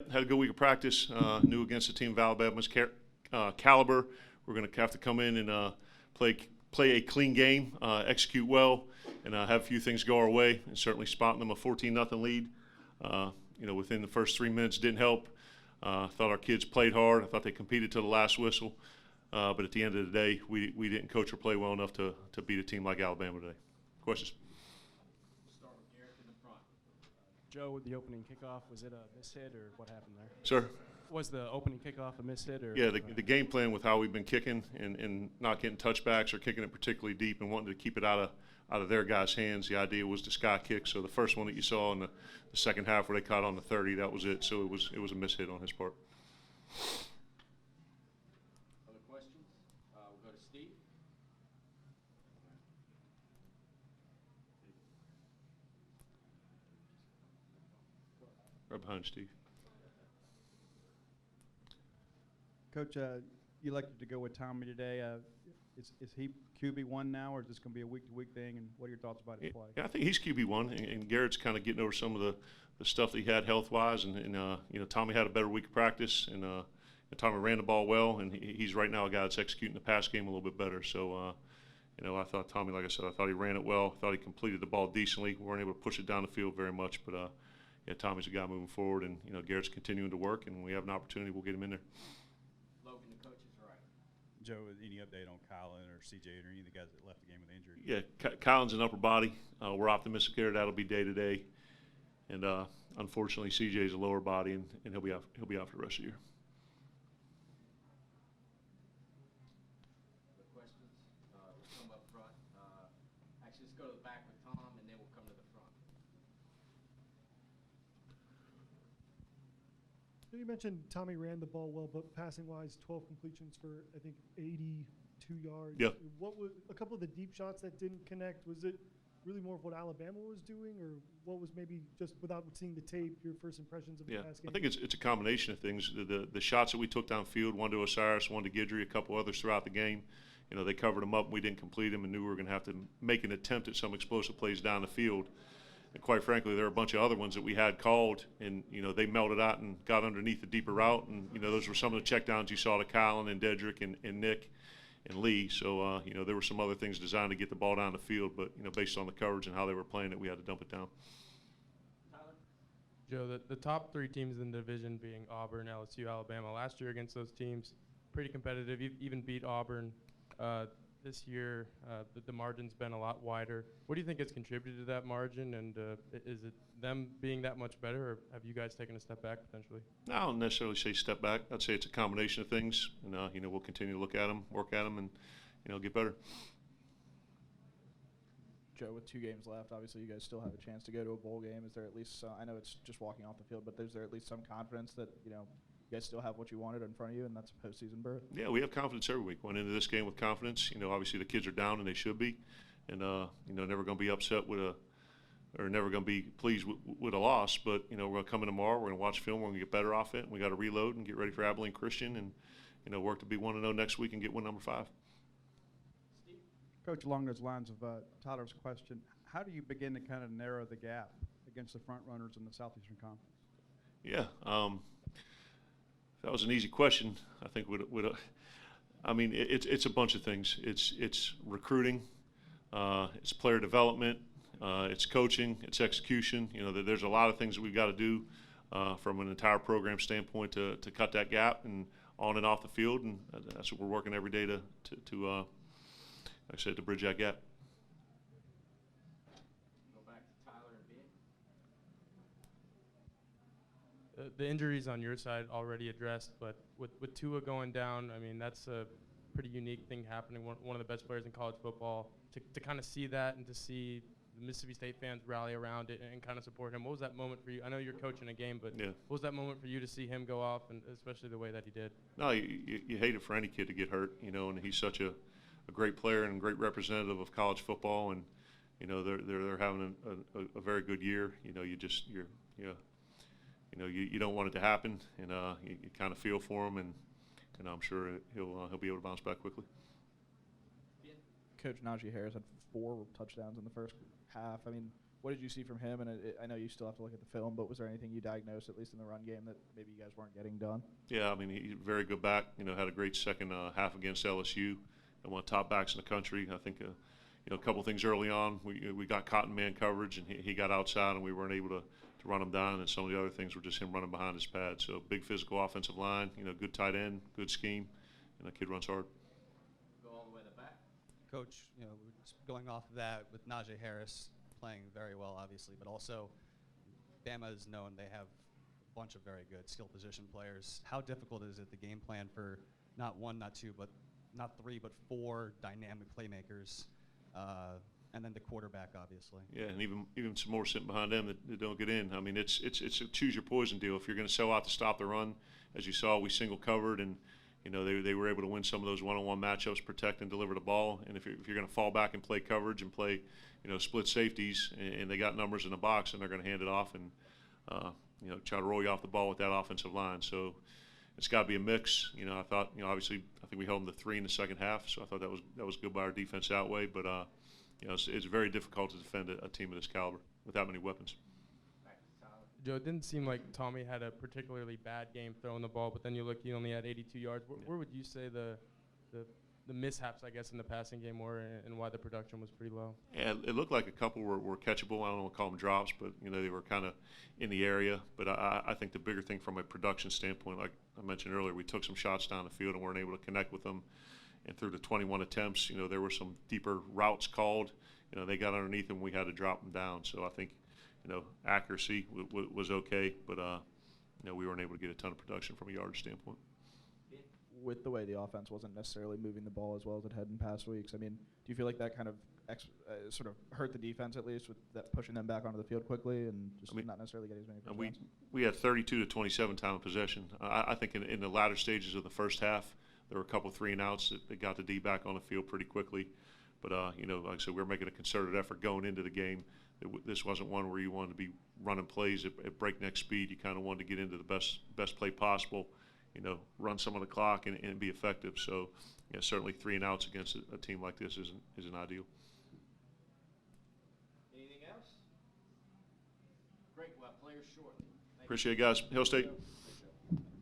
Had a good week of practice. Knew against a team of Alabama's caliber, we're going to have to come in and play a clean game, execute well, and have a few things go our way. And certainly spotting them a 14-0 lead, within the first 3 minutes didn't help. Thought our kids played hard. I thought they competed to the last whistle. But at the end of the day, we didn't coach or play well enough to beat a team like Alabama today. Questions? Start with Garrett in the front. Joe, with the opening kickoff, was it a mishit or what happened there? Sir? Was the opening kickoff a mishit or? Yeah, the game plan with how we've been kicking and not getting touchbacks or kicking it particularly deep and wanting to keep it out of their guys' hands. The idea was the sky kick. So the first one that you saw in the second half where they caught on the 30, that was it. So it was a mishit on his part. Other questions? We'll go to Steve. Right behind Steve. Coach, you elected to go with Tommy today. Is he QB1 now, or is this going to be a week-to-week thing? And what are your thoughts about his play? Yeah, I think he's QB1, and Garrett's kind of getting over some of the stuff that he had health-wise. And Tommy had a better week of practice, and Tommy ran the ball well, and he's right now a guy that's executing the pass game a little bit better. So, I thought Tommy, like I said, I thought he ran it well. I thought he completed the ball decently. We weren't able to push it down the field very much, but Tommy's a guy moving forward, and Garrett's continuing to work, and when we have an opportunity, we'll get him in there. Logan, the coach is right. Joe, any update on Kylan or CJ or any of the guys that left the game with injury? Yeah, Kylan's an upper body. We're optimistic there that'll be day to day, and unfortunately CJ's a lower body, and he'll be out for the rest of the year. Other questions? We'll come up front. Actually, let's go to the back with Tom, and then we'll come to the front. You mentioned Tommy ran the ball well, but passing-wise, 12 completions for, I think, 82 yards. Yeah. What was a couple of the deep shots that didn't connect? Was it really more of what Alabama was doing, or what was maybe just without seeing the tape, your first impressions of the pass game? I think it's a combination of things. The shots that we took downfield, one to Osiris, one to Guidry, a couple others throughout the game. They covered them up, and we didn't complete them, and knew we were going to have to make an attempt at some explosive plays down the field. And quite frankly, there are a bunch of other ones that we had called, and they melted out and got underneath the deeper route. And those were some of the checkdowns you saw to Kylan and Dedrick and Nick and Lee. So there were some other things designed to get the ball down the field, but based on the coverage and how they were playing it, we had to dump it down. Tyler? Joe, the top three teams in the division being Auburn, LSU, Alabama, last year against those teams, pretty competitive. You even beat Auburn. This year, the margin's been a lot wider. What do you think has contributed to that margin, and is it them being that much better, or have you guys taken a step back potentially? No, I don't necessarily say step back. I'd say it's a combination of things, and we'll continue to look at them, work at them, and get better. Joe, with 2 games left, obviously you guys still have a chance to go to a bowl game. Is there at least I know it's just walking off the field, but is there at least some confidence that you guys still have what you wanted in front of you, and that's a postseason berth? Yeah, we have confidence every week. Went into this game with confidence. Obviously the kids are down, and they should be, and never going to be upset or never going to be pleased with a loss. But we're going to come in tomorrow. We're going to watch film. We're going to get better off it. And we got to reload and get ready for Abilene Christian, and work to be 1-0 next week and get win number 5. Steve? Coach, along those lines of Tyler's question, how do you begin to kind of narrow the gap against the front runners in the Southeastern Conference? Yeah. If that was an easy question, I think it's a bunch of things. It's recruiting, it's player development, it's coaching, it's execution. There's a lot of things that we've got to do from an entire program standpoint to cut that gap and on and off the field, and that's what we're working every day to like I said, to bridge that gap. Go back to Tyler and Ben. The injuries on your side already addressed, but with Tua going down, I mean, that's a pretty unique thing happening. One of the best players in college football. To kind of see that and to see the Mississippi State fans rally around it and kind of support him. What was that moment for you? I know you're coaching a game, but what was that moment for you to see him go off, and especially the way that he did? No, you hate it for any kid to get hurt, and he's such a great player and a great representative of college football, and they're having a very good year. You don't want it to happen, and you kind of feel for him, and I'm sure he'll be able to bounce back quickly. Coach Najee Harris had 4 touchdowns in the first half. I mean, what did you see from him? And I know you still have to look at the film, but was there anything you diagnosed, at least in the run game, that maybe you guys weren't getting done? Yeah, I mean, he's a very good back. You know, had a great second half against LSU, and one of the top backs in the country. I think, you know, a couple things early on. We got caught in man coverage, and he got outside, and we weren't able to run him down. And some of the other things were just him running behind his pad. So big physical offensive line. You know, good tight end, good scheme, and the kid runs hard. Go all the way to the back. Coach, you know, we're just going off of that with Najee Harris playing very well, obviously, but also Bama is known they have a bunch of very good skill position players. How difficult is it, the game plan for not one, not two, but not three, but four dynamic playmakers, and then the quarterback, obviously? Yeah, and even some more sitting behind them that don't get in. I mean, it's a choose your poison deal. If you're going to sell out to stop the run, as you saw, we single covered, and you know they were able to win some of those one-on-one matchups, protect and deliver the ball. And if you're going to fall back and play coverage and play, you know, split safeties, and they got numbers in the box, and they're going to hand it off and you know, try to roll you off the ball with that offensive line. So it's got to be a mix. You know, I thought, you know, obviously I think we held them to 3 in the second half, so I thought that was good by our defense that way. But you know, it's very difficult to defend a team of this caliber with that many weapons. Joe, it didn't seem like Tommy had a particularly bad game throwing the ball, but then you look, he only had 82 yards. Where would you say the mishaps, I guess, in the passing game were, and why the production was pretty low? Yeah, it looked like a couple were catchable. I don't want to call them drops, but you know, they were kind of in the area. But I think the bigger thing from a production standpoint, like I mentioned earlier, we took some shots down the field and weren't able to connect with them. And through the 21 attempts, you know, there were some deeper routes called. You know, they got underneath them, we had to drop them down. So I think, you know, accuracy was okay, but you know, we weren't able to get a ton of production from a yardage standpoint. With the way the offense wasn't necessarily moving the ball as well as it had in past weeks, I mean, do you feel like that kind of sort of hurt the defense, at least, with that pushing them back onto the field quickly and just not necessarily getting as many first downs? We had 32 to 27 time of possession. I think in the latter stages of the first half, there were a couple 3-and-outs that got the D back on the field pretty quickly. But, you know, like I said, we were making a concerted effort going into the game. This wasn't one where you wanted to be running plays at breakneck speed. You kind of wanted to get into the best play possible, you know, run some of the clock and be effective. So, yeah, certainly 3-and-outs against a team like this isn't ideal. Anything else? Great. We'll have players shortly. Thank you. Appreciate it, guys. Hail State.